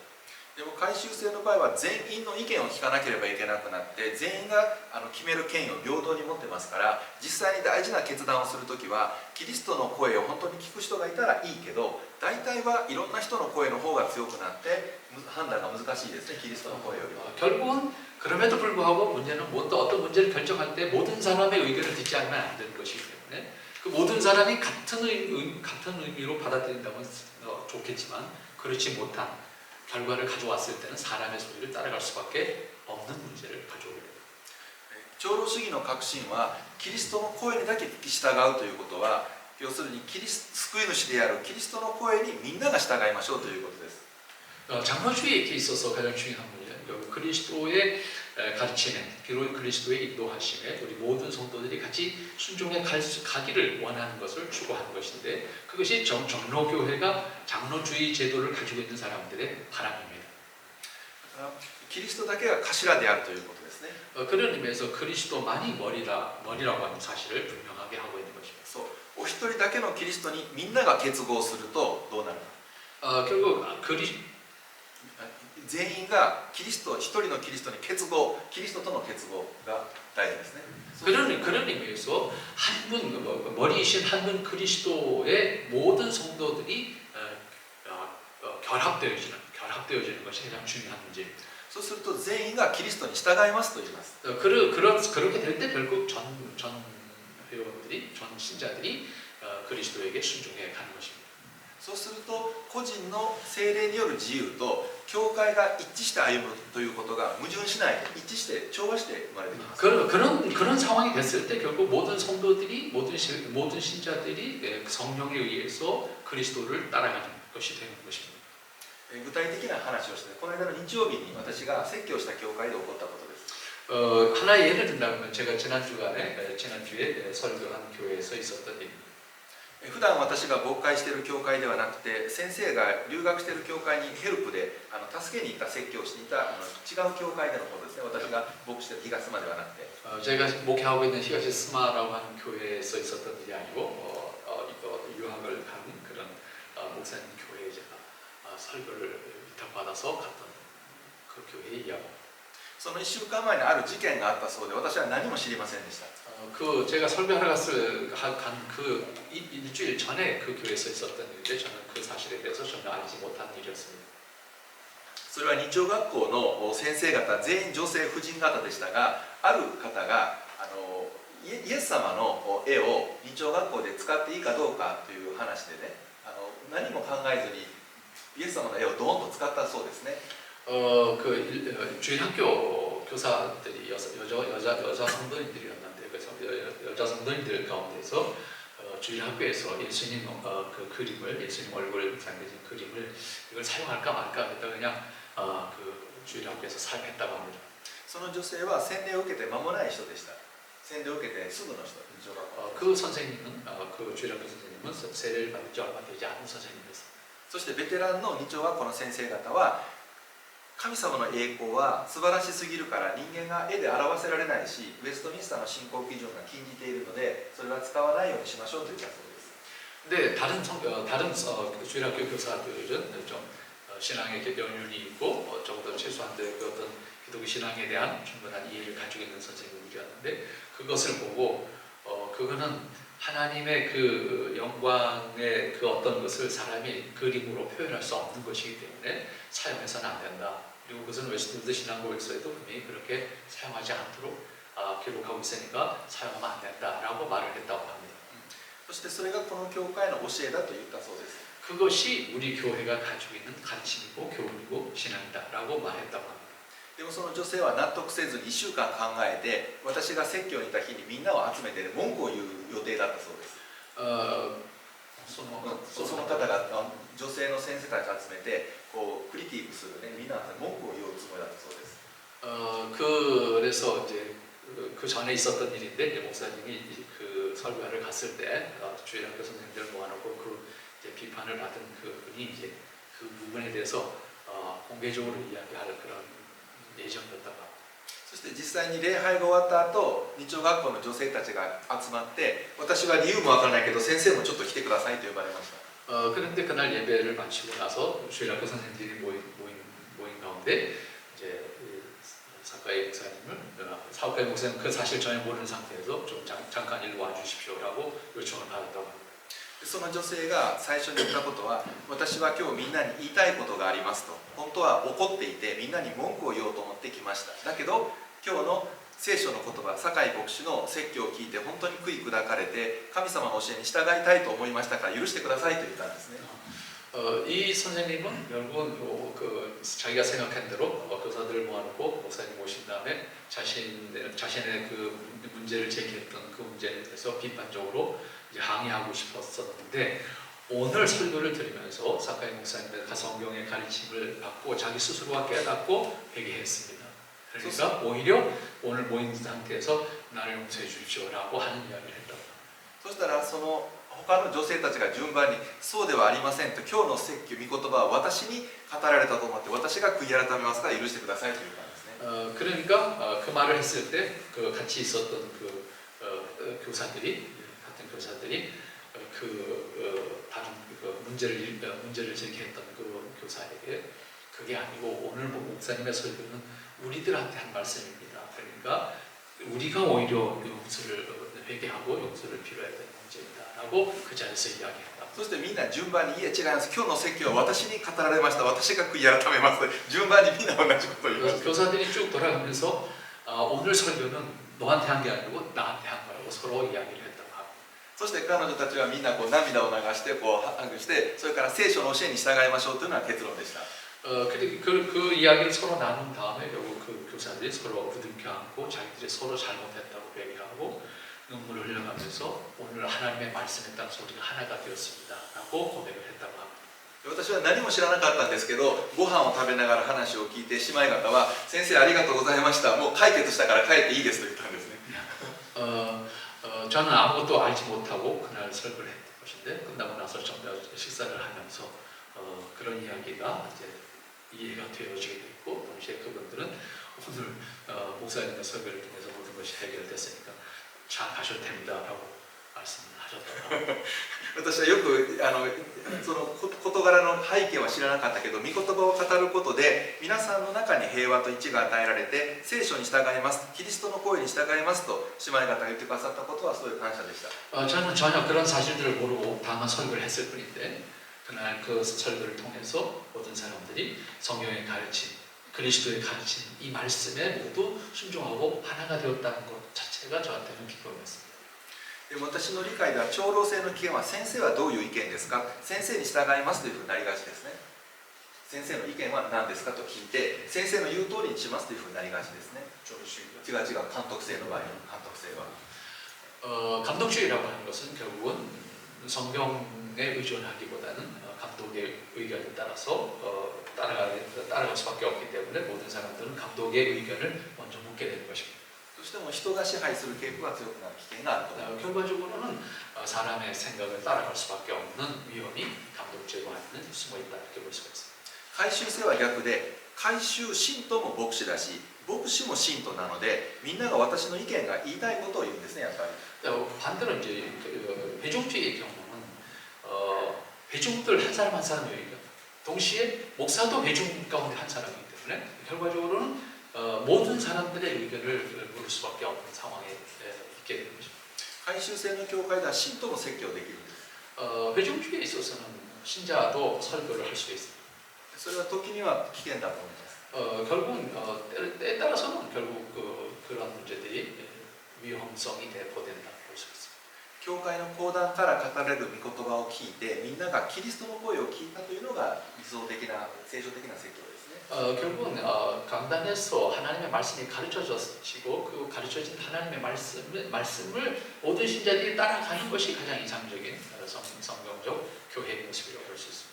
でも改宗制の場合は全員の意見を聞かなければいけなくなって全員が決める権威を平等に持ってますから実際に大事な決断をするときはキリストの声を本当に聞く人がいたらいいけど大体はいろんな人の声の方が強くなって判断が難しいですねキリストの声よりも。 결국은 그럼에도 불구하고 문제는 어떤 문제를 결정할 때 모든 사람의 의견을 듣지 않으면 안 되는 것이기 때문에 그 모든 사람이 같은 의미로 받아들인다면 좋겠지만 그렇지 못한 결과를 가져왔을 때는 사람의 소리를 따라갈 수밖에 없는 문제를 가져오게 됩니다. 長老主義の核心はキリストの声にだけ聞き従うということは要するに救い主であるキリストの声にみんなが従いましょうということです。 장로주의에 있어서 가장 중요한 문제는 그리스도의 가르침에 그리스도의 인도하심에 우리 모든 성도들이 같이 순종해 가기를 원하는 것을 추구하는 것인데 그것이 정로교회가 장로주의 제도를 가지고 있는 사람들의 바람입니다. キリストだけが頭であるということですね。 그런 의미에서 그리스도만이 머리라고 하는 사실을 분명하게 하고 있는 것입니다. そうお一人だけのキリストにみんなが結合するとどうなるか。 결국 全員がキリスト一人のキリストに結合キリストとの結合が大事ですね。 그런 의미에서 머리이신 한 분 그리스도의 모든 성도들이 결합되어지는 것이 가장 중요한 문제입니다. そうすると全員がキリストに従いますと言います。 그렇게 될 때 결국 전 회원들이 전 신자들이 그리스도에게 순종해 가는 것입니다. そうすると個人の聖霊による自由と教会が一致して歩むということが矛盾しない一致して調和して生まれてきます。 그런 상황이 됐을 때 결국 모든 성도들이 모든 신자들이 성령에 의해서 그리스도를 따라가는 것이 되는 것입니다. 具体的な話をしてこの間の日曜日に私が説教した教会で起こったことです。 하나의 예를 든다면 제가 지난주에 설교한 교회에서 있었던 일입니다. 普段私が牧会している教会ではなくて先生が留学している教会にヘルプで助けに行った説教をしていた違う教会でのことですね。私が牧師している東妻ではなくて 제가 목회하고 있는 히가시스마라고 하는 교회에서 있었던 일이 아니고 유학을 간 그런 목사님 교회에 제가 설교를 위탁받아서 갔던 그 교회의 이야기입니다. その1週間前にある事件があったそうで私は何も知りませんでした。 제가 설교하러 간 그 일주일 전에 그 교회에서 있었던 일인데 저는 그 사실에 대해서 전혀 알지 못한 일이었습니다. それは日曜学校の先生方全員女性婦人方でしたがある方がイエス様の絵を日曜学校で使っていいかどうかという話でね何も考えずにイエス様の絵をドーンと使ったそうですね。 주일학교 교사들이 여자 성도님들이었는데 그 여자 성도님들 가운데서 주일학교에서 예수님 그 그림을 예수님 얼굴 담겨진 그림을 이걸 사용할까 말까 했다 그냥 그 주일학교에서 사용했다고 합니다. その女性は洗礼を受けて間もない人でした。洗礼を受けてすぐの人、日曜学校。 그 선생님은 그 주일학교 선생님은 세례를 받은 지 얼마 되지 않은 선생님이었어요. そしてベテランの日曜学校の先生方は、神様の栄光は素晴らしすぎるから人間が絵で表せられないし、ウェストミンスターの信仰基準が禁じているので、それは使わないようにしましょうと言ったそうです。 근데 다른 주일학교 교사들은 좀 신앙에 연륜이 있고 적어도 최소한 그 어떤 기독교 신앙에 대한 충분한 이해를 가지고 있는 선생님들이었는데 그것을 보고 그거는 하나님의 그 영광의 그 어떤 것을 사람이 그림으로 표현할 수 없는 것이기 때문에 사용해서는 안 된다. 그리고 그것은 웨스트민스터 신앙고백서에도 분명히 그렇게 사용하지 않도록 기록하고 있으니까 사용하면 안 된다라고 말을 했다고 합니다. そしてそれがこの教会の教えだと言ったそうです。 그것이 우리 교회가 가지고 있는 가르침이고 교훈이고 신앙이다라고 말했다고 합니다. でもその女性は納得せず1週間考えて、私が説教にいた日にみんなを集めて文句を言う予定だったそうです。その方が女性の先生たちを集めてこうクリティークするね、みんな文句を言うつもりだったそうです。 그래서 이제 그 전에 있었던 일인데 이제 목사님이 그 설교를 갔을 때 주일학교 선생님들 모아놓고 그 이제 비판을 받은 그분이 이제 그 부분에 대해서 공개적으로 이야기할 그런 예정이었다고 합니다. そして実際に礼拝が終わった後、日曜学校の女性たちが集まって、私は理由もわからないけど先生もちょっと来てくださいと呼ばれました。 그런데 그날 예배를 마치고 나서 주일학교 선생님들이 모인 가운데 이제 사카이 목사님을 사카이 목사님 그 사실 전혀 모르는 상태에서 좀 잠깐 일로 와주십시오라고 요청을 받았다고 합니다. その女性が最初に言ったことは、私は今日みんなに言いたいことがありますと。本当は怒っていてみんなに文句を言おうと思ってきました。だけど今日の聖書の言葉、酒井牧師の説教を聞いて本当に悔い砕かれて神様の教えに従いたいと思いましたから許してくださいと言ったんですね。 이 선생님은 결국은 그 자기가 생각한 대로 교사들을 모아놓고 목사님 모신 다음에 자신의 그 문제를 제기했던 그 문제에 대해서 비판적으로 이제 항의하고 싶었었는데 오늘 설교를 들으면서 사카이 목사님의 성경의 가르침을 받고 자기 스스로가 깨닫고 회개했습니다. 그러니까 오히려 오늘 모인 상태에서 나를 용서해 주십시오라고 하는 이야기를 했다고 합니다. そしたらその他の女性たちが順番にそうではありませんと、今日の説教、御言葉は私に語られたと思って私が悔い改めますから許してくださいと言ったんですね。 그러니까 그 말을 했을 때 그 같이 있었던 그 교사들이 같은 교사들이 다른 문제를 제기했던 그 교사에게 그게 아니고 오늘 목사님의 설교는 우리들한테 한 말씀입니다. 그러니까 우리가 오히려 용서를 회개하고 용서를 빌어야 되는 문제이다라고 그 자리에서 이야기했다. そしてみんな順番に、いえ違います、今日の説教は私に語られました、私が悔い改めます、順番にみんな同じことを言いました。 교사들이 쭉 돌아가면서 오늘 설교는 너한테 한 게 아니고 나한테 한 거라고 서로 이야기를 했다고 합니다. そして彼女たちはみんなこう涙を流してこうハグして、それから聖書の教えに従いましょうというのが結論でした。 그 이야기를 서로 나눈 다음에 결국 그 교사들이 서로 부둥켜 안고 자기들이 서로 잘못했다고 회개하고 눈물을 흘려가면서 오늘 하나님의 말씀에 따라 우리가 하나가 되었습니다라고 고백을 했다고 합니다. 私は何も知らなかったんですけど、ご飯を食べながら話を聞いて、姉妹方は先生ありがとうございました、もう解決したから帰っていいですと言ったんですね。 저는 아무것도 알지 못하고 그날 설교를 했던 것인데 끝나고 나서 식사를 하면서 그런 이야기가 이제 이해가 되어지게 됐고 동시에 그분들은 오늘 목사님의 설교를 통해서 모든 것이 해결됐으니까 잘 가셔도 됩니다라고 말씀하셨다고. 私はよくその事柄の背景は知らなかったけど、御言葉を語ることで皆さんの中に平和と一致が与えられて、聖書に従います、キリストの声に従いますと姉妹方が言ってくださったことはすごい感謝でした。 저는 전혀 그런 사실들을 모르고 다만 설교를 했을 뿐인데 그날 그 설교를 통해서 모든 사람들이 성경의 가르침, 그리스도의 가르침, 이 말씀에 모두 순종하고 하나가 되었다는 것 자체가 저한테는 기쁨이었습니다. でも私の理解では長老制の起源は先生はどういう意見ですか、先生に従いますというふうになりがちですね。先生の意見は何ですかと聞いて、先生の言う通りにしますというふうになりがちですね。違う監督制の場合の監督制は。 감독주의라고 하는 것은 결국은 성경에 의존하기보다는 감독의 의견에 따라서 따라갈 수밖에 없기 때문에 모든 사람들은 감독의 의견을 먼저 묻게 되는 것입니다. そししても人が支配する傾向が強くなる危険があると思います。 결과적으로는 사람의 생각을 따라갈 수밖에 없는 위험이 감독죄로 하는 숨어 있다 이렇게 볼 수가 있습니다. 回収性は逆で、回収信徒も牧師だし、牧師も信徒なので、みんなが私の意見が言いたいことを言うんですね、やっぱり。 반대로 이제 회중주의의 경우는 회중들 한 사람 한 사람이에요. 동시에 목사도 회중 가운데 한 사람이기 때문에 결과적으로는 모든 사람들의 의견을 물을 수밖에 없는 상황에 있게 되는 것입니다. 回収制の教会では信徒も説教できるんです。 회중주의에 있어서는 신자도 설교를 할 수 있습니다. それは時には危険だと思います。 결국은 때에 따라서는 결국 그런 문제들이 위험성이 내포된다 볼 수 있습니다. 教会の講談から語られる御言葉を聞いて、みんながキリストの声を聞いたというのが理想的な聖書的な説教ですね。 결국은 강단에서 하나님의 말씀이 가르쳐졌고 그 가르쳐진 하나님의 말씀을 모든 신자들이 따라가는 것이 가장 이상적인 성경적 교회의 모습이라고 볼 수 있습니다.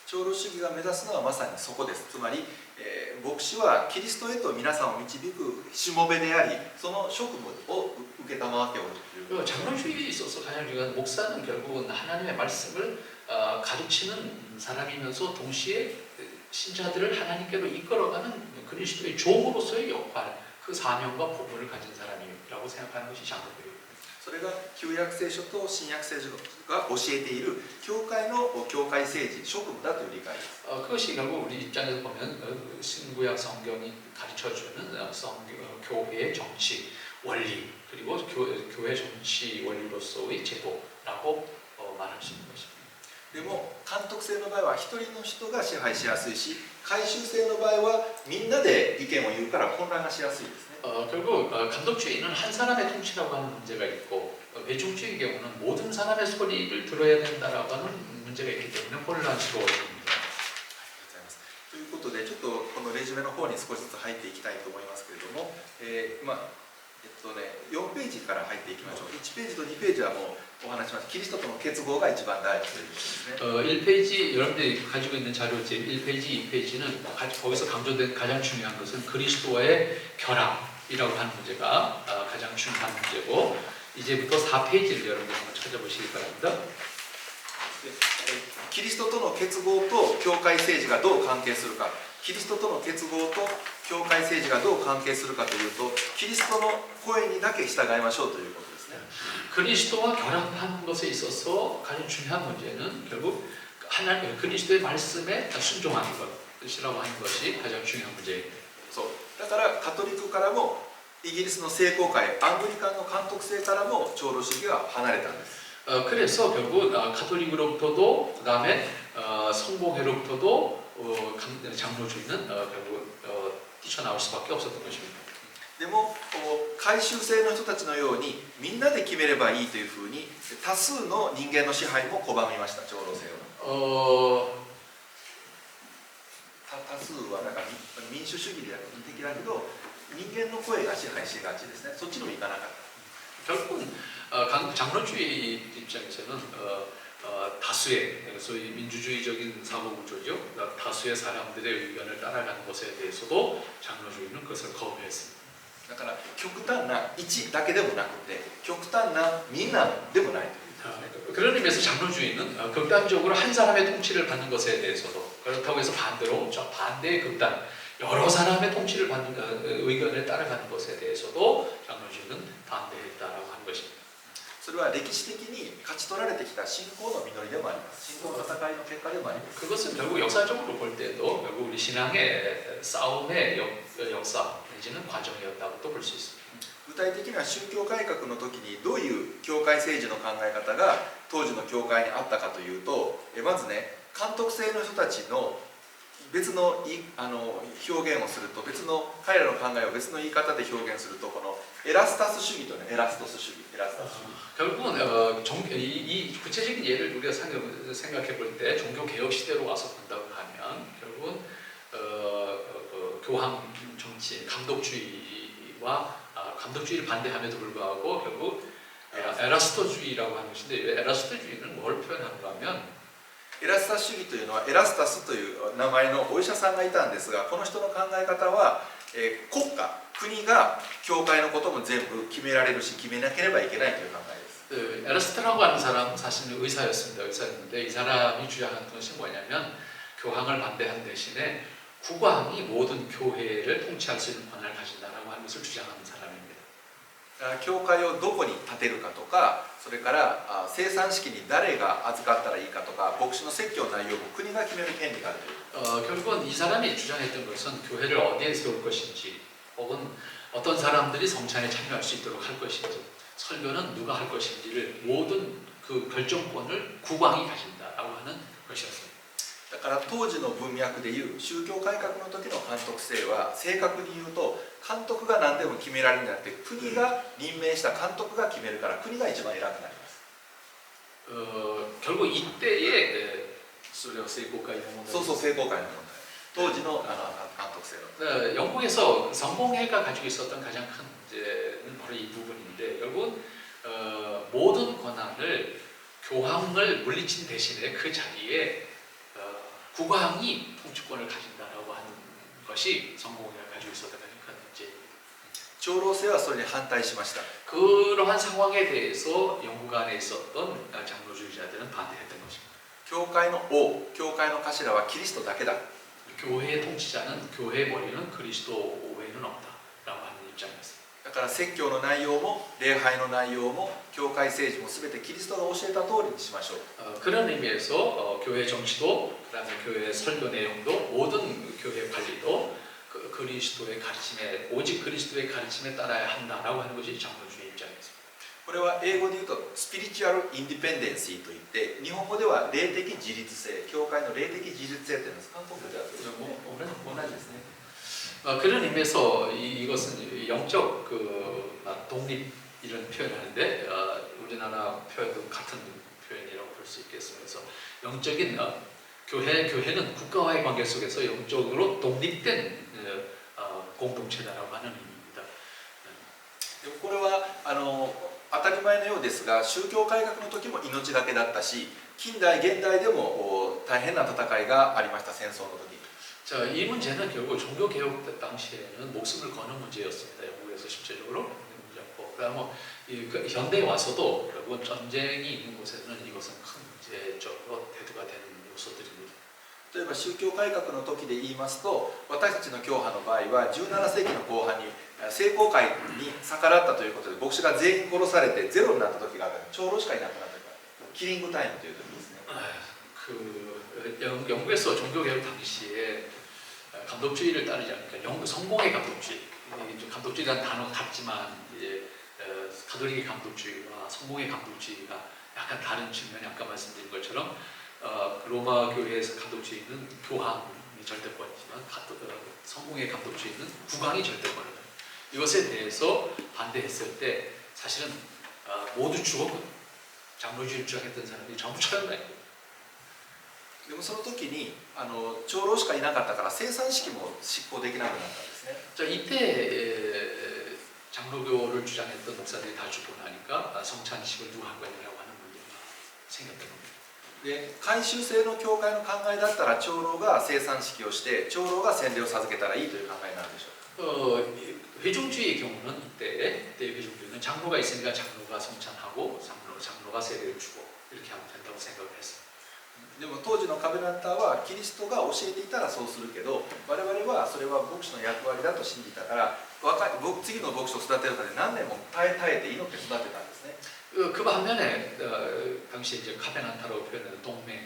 長老主義が目指すのはまさにそこです。つまり、牧師はキリストへと皆さんを導くしもべであり、その職務を受けたまわっておるという。 장로주의에 있어서 가장 중요한 목사는 결국은 하나님의 말씀을 가르치는 사람이면서 동시에 신자들을 하나님께로 이끌어가는 그리스도의 종으로서의 역할, 그 사명과 부분을 가진 사람이라고 생각하는 것이 장로교회입니다. それが旧約聖書と新約聖書が教えている教会の教会政治、職務だという理解です。 그것이 결국 우리 입장에서 보면 신구약 성경이 가르쳐주는 교회의 정치, 원리 그리고 교회 정치 원리로서의 제도라고 말할 수 있는 것입니다. でも監督制の場合は一人の人が支配しやすいし、回収制の場合はみんなで意見を言うから混乱がしやすいですね。 결국 감독주의는 한 사람의 통치라고 하는 문제가 있고 회중주의의 경우는 모든 사람의 소리를 들어야 된다라고 하는 문제가 있기 때문에 혼란스러워집니다. ということでちょっとこのレジュメの方に少しずつ入っていきたいと思いますけれども、4ページから入っていきましょう。1ページと2ページはもうお話ししました。キリストとの結合が一番大事ということですね。 1페이지 여러분들이 가지고 있는 자료집 1페이지, 2페이지는 거기서 강조된 가장 중요한 것은 그리스도와의 결합이라고 하는 문제가 가장 중요한 문제고 이제부터 4페이지를 여러분들 한번 찾아보시기 바랍니다. キリストとの結合と教会政治がどう関係するか、キリストとの結合と教会政治がどう関係するかというと、キリストの声にだけ従いましょうということですね。 그리스도와 결합하는 것에 있어서 가장 중요한 문제는 결국 하나님 그리스도의 말씀에 순종하는 것이라고 하는 것이 가장 중요한 문제입니다. そうだからカトリックからもイギリスの聖公会、アングリカンの監督制からも長老主義が離れたんです。 그래서 결국 가톨릭으로부터도 그다음에 성공회로부터도 장로주의는 결국 뛰쳐나올 수밖에 없었던 것입니다. でも回収制の人たちのようにみんなで決めればいいというふうに多数の人間の支配も拒みました。長老制は多数はなんか民主主義的だけど人間の声が支配しがちですね。そっちにも行かなかった。 결국은 장로주의 입장에서는 다수의 소위 민주주의적인 사고 구조죠. 다수의 사람들의 의견을 따라가는 것에 대해서도 장로주의는 그것을 거부했습니다. だから極端な一だけでもなくて極端なみんなでもないということですね。 그런 의미에서 장로주의는 극단적으로 한 사람의 통치를 받는 것에 대해서도 그렇다고 해서 반대로 반대의 극단 여러 사람의 통치를 받는 의견을 따라가는 것에 대해서도 장로주의는 반대했다라고 하는 것입니다. それは歴史的に勝ち取られてきた信仰の実りでもあります。信仰の戦いの結果でもあります。 그것은 결국 역사적으로 볼 때도 결국 우리 신앙의 싸움의 역사 내지는 과정이었다고 또 볼 수 있습니다. 具体的な宗教改革の時にどういう教会政治の考え方が当時の教会にあったかというと、まずね、監督制の人たちの別の表現をすると、別の彼らの考えを別の言い方で表現すると、このエラスタス主義とね、エラスタス主義。 결국은 이 구체적인 예를 우리가 생각해 볼 때 종교 개혁 시대로 와서 본다고 하면 결국은 교황 정치 감독주의와 감독주의를 반대함에도 불구하고 결국 에라스토주의라고 하는 것인데 에라스토주의는 뭘 표현하는가 하면 エラスタス主義というのはエラスタスという名前のお医者さんがいたんですが、この人の考え方は国家国が教会のことも全部決められるし決めなければいけないという考えです。 그 에르스트라고 하는 사람 사실은 의사였는데 이 사람이 주장한 것이 뭐냐면 교황을 반대한 대신에 국왕이 모든 교회를 통치할 수 있는 권한을 가진다라고 하는 것을 주장하는 사람입니다. 教会をどこに建てるかとか、それから生産式に誰が預かったらいいかとか、牧師の説教の内容も国が決める権利があるという。 결국은 이 사람이 주장했던 것은 교회를 어디에 세울 것인지 혹은 어떤 사람들이 성찬에 참여할 수 있도록 할 것인지 설교는 누가 할 것인지를 모든 그 결정권을 국왕이 가진다라고 하는 것이었습니다. だから当時の文脈でいう宗教改革の時の監督制は正確に言うと監督が何でも決められるんじゃなくて国が任命した監督が決めるから国が一番偉くなります。 결국 이때의 세고가 そうそう、聖公会の問題。当時の監督制は。 영국에서 성공회가 가지고 있었던 가장 큰 문제는 바로 이 부분인데 결국은 모든 권한을 교황을 물리친 대신에 그 자리에 국왕이 통치권을 가진다라고 하는 것이 성공회가 가지고 있었던 가장 큰 문제입니다. 長老制はそれに反対しました。 그러한 상황에 대해서 영국 안에 있었던 장로주의자들은 반대했던 것입니다. 教会の王、教会の頭はキリストだけだ。 교회의 통치자는 교회의 머리는 그리스도 외에는 없다라고 하는 입장이었습니다. だから説教の内容も礼拝の内容も教会政治も全てキリストが教えた通りにしましょう。 그런 의미에서 교회 정치도 그다음에 교회 설교 내용도 모든 교회 관리도 그리스도의 가르침에 오직 그리스도의 가르침에 따라야 한다라고 하는 것이 장로주의 입장이었습니다. これは英語で言うとスピリチュアルインディペンデンシーといって日本語では霊的自立性、教会の霊的自立性というんです。韓国ではそれも同じですね。 그런 의미에서 이것은 영적 독립 이런 표현을 하는데 우리나라 표현도 같은 표현이라고 볼 수 있겠습니다. 그래서 영적인 교회는 국가와의 관계 속에서 영적으로 독립된 공동체다라고 하는 의미입니다. これは当たり前のようですが宗教改革の時も命がけだったし近代現代でも大変な戦いがありました。戦争の時。 자, 이 문제는 결국 종교개혁 당시에는 목숨을 거는 문제였습니다. 영국에서 실제적으로 문제였고, 그다음에 현대에 와서도 결국 전쟁이 있는 곳에서는 이것은 큰 문제적으로 대두가 되는 요소들입니다. 例えば宗教改革の時で言いますと私たちの教派の場合は17世紀の後半に聖公会に逆らったということで牧師が全員殺されてゼロになった時がある。長老しかいなくなった時がある。キリングタイムという時ですね。 영국에서 종교개혁 당시에 감독주의를 따르지 않으니까 성공의 감독주의, 감독주의라는 단어가 같지만 이제 가톨릭의 감독주의와 성공의 감독주의가 약간 다른 측면이 아까 말씀드린 것처럼 로마 교회에서 감독주의는 교황이 절대권이지만 성공의 감독주의는 국왕이 절대권이다. 이것에 대해서 반대했을 때 사실은 모두 죽었거든요. 장로주의를 주장했던 사람들이 전부 처형당했거든요. でもその時に長老しかいなかったから生産式も執行できなくなったんですね。 자, 이때 장로교를 주장했던 목사들이 다 죽고 나니까 성찬식을 누가 할 거냐라고 하는 문제가 생겼던 겁니다. で回収制の教会の考えだったら長老が生産式をして長老が洗礼を授けたらいいという考えになるでしょう。 회중주의의 경우는 이때 회중주의는 장로가 있으니까 장로가 성찬하고 장로가 세례를 주고 이렇게 하면 된다고 생각을 했어요. でも当時のカベナンターはキリストが教えていたらそうするけど我々はそれは牧師の役割だと信じたから次の牧師を育てるために何年も耐えて祈って育てたんですね。 그 반면에 당시 이제 카베난타로 표현하는 동맹,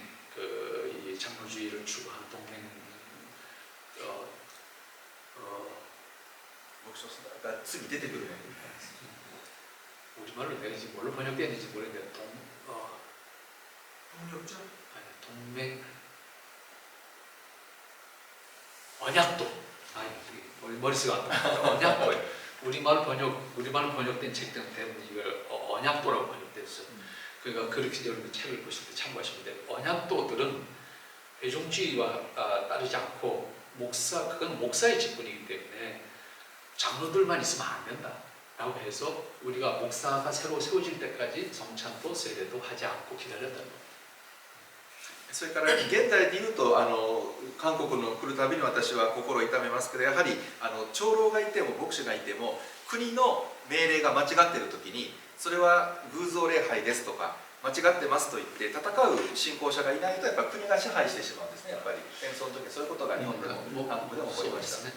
이 장로주의를 추구하는 동맹, 牧師を育てが次出てくるね。 우리말로 내가 지금 뭘로 번역되는지 모르겠는데 동맹 언약도 머릿속에 안 나와요. 언약도 우리말 번역된 책들은 대부분 이걸 언약도라고 번역됐어요. 그러니까 그렇게 여러분 책을 보실 때 참고하시면 돼요. 언약도들은 회종주의와 따르지 않고 그건 목사의 직분이기 때문에 장로들만 있으면 안 된다라고 해서 우리가 목사가 새로 세워질 때까지 성찬도 세례도 하지 않고 기다렸다는 겁니다. それから現代でいうと韓国の来るたびに私は心を痛めますけど、やはり長老がいても牧師がいても国の命令が間違っている時にそれは偶像礼拝ですとか間違ってますと言って戦う信仰者がいないとやっぱり国が支配してしまうんですね。やっぱり戦争の時にそういうことが日本でも韓国でも起こりました。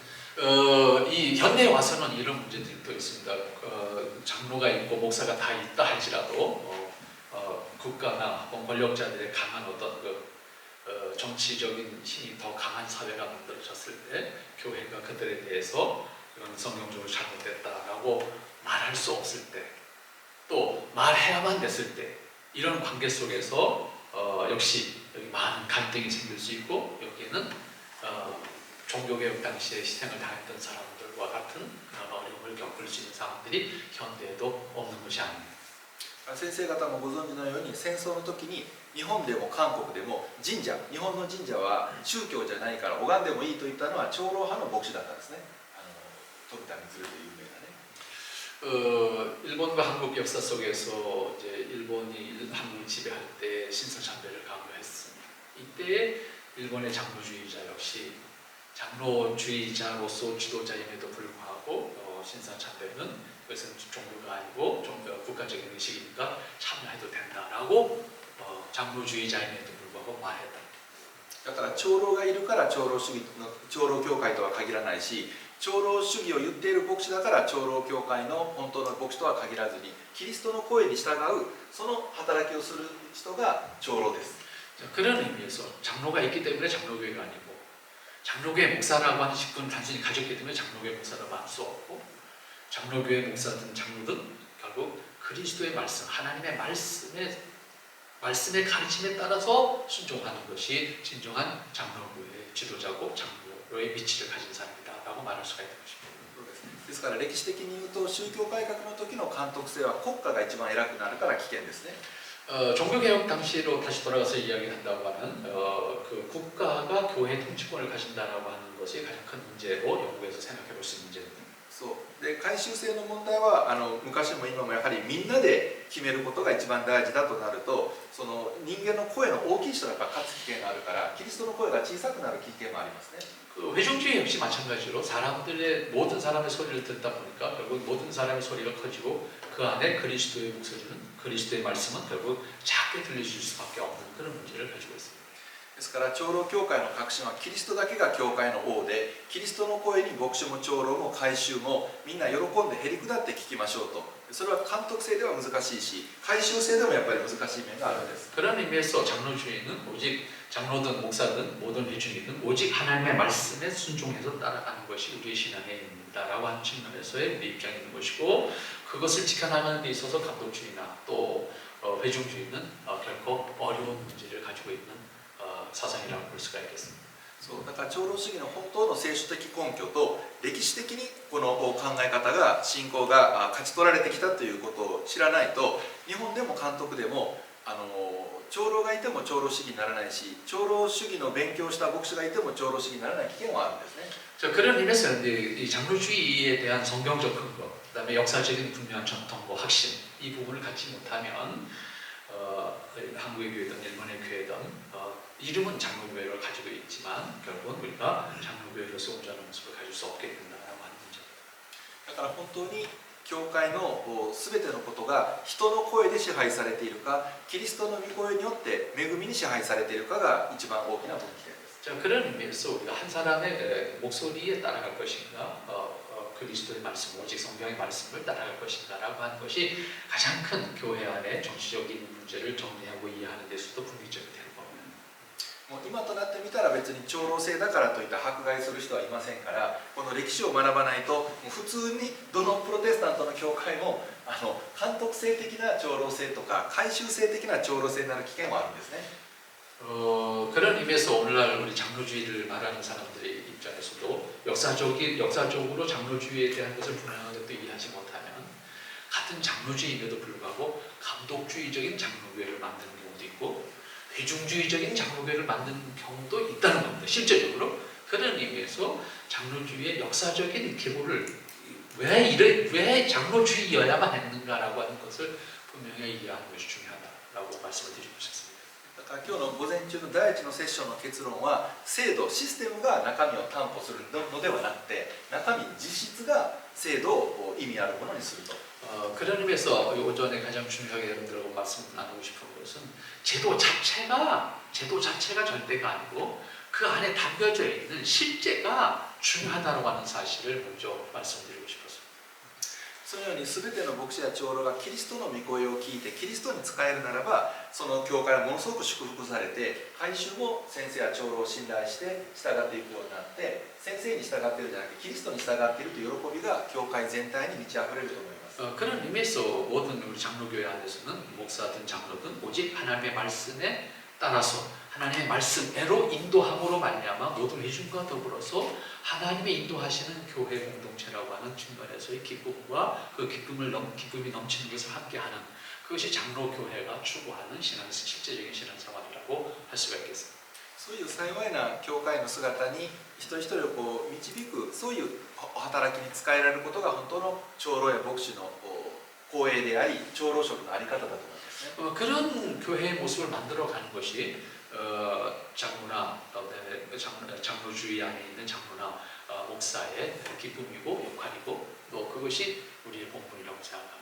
이 현대에 와서는 이런 문제들이 또 있습니다. 장로가 있고 목사가 다 있다 할지라도 국가나 혹은 권력자들의 강한 어떤 정치적인 힘이 더 강한 사회가 만들어졌을 때 교회가 그들에 대해서 이건 성경적으로 잘못됐다라고 말할 수 없을 때, 또 말해야만 됐을 때 이런 관계 속에서 역시 여기 많은 갈등이 생길 수 있고 여기에는 종교개혁 당시에 희생을 당했던 사람들과 같은 어려움을 겪을 수 있는 상황들이 현대에도 없는 것이 아닙니다. 先生方もご存知のように戦争の時に日本でも韓国でも神社、日本の神社は宗教じゃないから拝んでもいいと言ったのは長老派の牧師だったんですね。富田満という有名なね。 일본과 한국 역사 속에서 이제 일본이 한국을 지배할 때 신사참배를 강요했습니다. 이때 일본의 장로주의자 역시 장로주의자로서 지도자임에도 불구하고 신사참배는 그것은 종교가 아니고 국가적인 의식이니까 참여해도 된다라고 장로주의자임에도 불구하고 말했다. だから長老がいるから長老主義の長老教会とは限らないし、長老主義を言っている牧師だから長老教会の本当の牧師とは限らずに、キリストの声に従うその働きをする人が長老です。 그런 의미에서 장로가 있기 때문에 장로교회가 아니고 장로교회 목사라고 하는 직분을 단순히 가졌기 때문에 장로교회 목사라고 할 수 없고 장로교회 목사든 장로든 결국 그리스도의 말씀, 하나님의 말씀의 가르침에 따라서 순종하는 것이 진정한 장로교회의 지도자고 장로의 위치를 가진 사람이다라고 말할 수가 있는 것입니다. ですから歴史的に言うと宗教改革の時の監督性は国家が一番偉くなるから危険ですね。 종교개혁 당시로 다시 돌아가서 이야기한다고 하는 그 국가가 교회 통치권을 가진다라고 하는 것이 가장 큰 문제로 영국에서 생각해 볼 수 있는 문제입니다. そうで回収制の問題は昔も今もやはりみんなで決めることが一番大事だとなると、その人間の声の大きい人がやっぱ勝つ危険があるから、キリストの声が小さくなる危険もありますね。 그 회중주의 역시 마찬가지로 모든 사람의 소리를 듣다 보니까 결국 모든 사람의 소리가 커지고 그 안에 그리스도의 목소리는 그리스도의 말씀은 결국 작게 들려질 수밖에 없는 그런 문제를 가지고 있습니다. ですから長老教会の革新はキリストだけが教会の王で、キリストの声に牧師も長老も改宗もみんな喜んでへり下って聞きましょうと。それは監督制では難しいし、改宗制でもやっぱり難しい面があるんです。 그런 의미에서 장로주의는 오직 장로든 목사든 모든 회중이든 오직 하나님의 말씀에 순종해서 따라가는 것이 우리의 신앙의 입니다라고 하는 측면에서의 우리 입장이 있는 것이고, 그것을 지켜나가는 데 있어서 감독주의나 또 회중주의는 결코 어려운 문제를 가지고 있는 사상이라고 볼 수가 있겠습니다. そうだから長老主義の本当の聖書的根拠と歴史的にこの考え方が信仰が勝ち取られてきたということを知らないと、日本でも監督でも長老がいても長老主義にならないし、長老主義の勉強した牧師がいても長老主義にならない危険はあるんですね。 자, 그런 의미에서 이 장로주의에 대한 성경적 근거, 그다음에 역사적인 분명한 전통과 확신, 이 부분을 갖지 못하면 한국의 교회든 일본의 교회든 이름은 장로교회를 가지고 있지만 결국은 우리가 장로교회로서 온전한 모습을 가질 수 없게 된다라고 하는 문제입니다. だから本当に教会の全てのことが人の声で支配されているか、キリストの御声によって恵みに支配されているかが一番大きな分岐点です。 자, 그런 의미에서 우리가 한 사람의 목소리에 따라갈 것인가, 그리스도의 말씀, 오직 성경의 말씀을 따라갈 것인가라고 하는 것이 가장 큰 교회 안의 정치적인 문제를 정리하고 이해하는 데서도 분기점이 되는 겁니다. もう今となってみたら別に長老制だからといって迫害する人はいませんから、この歴史を学ばないともう普通にどのプロテスタントの教会も監督制的な長老制とか改宗制的な長老制になる危険はあるんですね。 그런 의미에서 오늘날 우리 장로주의를 말하는 사람들의 입장에서도 역사적으로 장로주의에 대한 것을 분명하게 또 이해하지 못하면 같은 장로주의임에도 불구하고 감독주의적인 장로교회를 만드는 경우도 있고 회중주의적인 장로교회를 만드는 경우도 있다는 겁니다. 실제적으로. 그런 의미에서 장로주의의 역사적인 기본을 왜 장로주의여야만 했는가라고 하는 것을 분명히 이해하는 것이 중요하다라고 말씀을 드리고 싶습니다. だから今日の午前中の第一のセッションの結論は、制度システムが中身を担保するのではなくて、中身実質が制度を意味あるものにすると。 그런 의미에서 오전에 가장 중요하게 여러분들하고 말씀 나누고 싶은 것은 제도 자체가 전대가 아니고 그 안에 담겨져 있는 실제가 중요하다고 하는 사실을 먼저 말씀드리고 싶었습니다. そのように全ての牧師や長老がキリストの御声を聞いてキリストに仕えるならば、その教会はものすごく祝福されて、改宗も先生や長老を信頼して従っていくようになって、先生に従っているんじゃなくてキリストに従っているという喜びが教会全体に満ち溢れると思います。 그런 의미에서 모든 우리 장로교회 안에서는 목사든 장로든 오직 하나님의 말씀에 따라서 하나님의 말씀대로 인도함으로 말미암아 모든 회중과 더불어서 하나님의 인도하시는 교회 공동체라고 하는 측면에서의 기쁨과 그 기쁨이 넘치는 것을 함께하는 그것이 장로교회가 추구하는 실제적인 신앙생활이라고 할 수가 있겠습니다. そういう幸いな教会の姿に一人一人をこう導く、そういう働きに使えられることが本当の長老や牧師の光栄であり、長老職のあり方だと思いますね。 그런 교회의 모습을 만들어가는 것이 장로나 장로주의 안에 있는 장로나 목사의 기쁨이고 역할이고 또 그것이 우리의 본분이라고 생각합니다.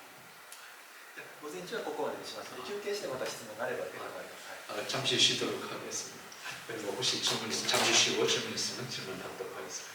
午前中はここまでにしますので、休憩してまた質問があれば伺います。 잠시 쉬도록 하겠습니다. 그리고 혹시 질문 잠시 쉬고 질문 있으면 질문 받도록 하겠습니다.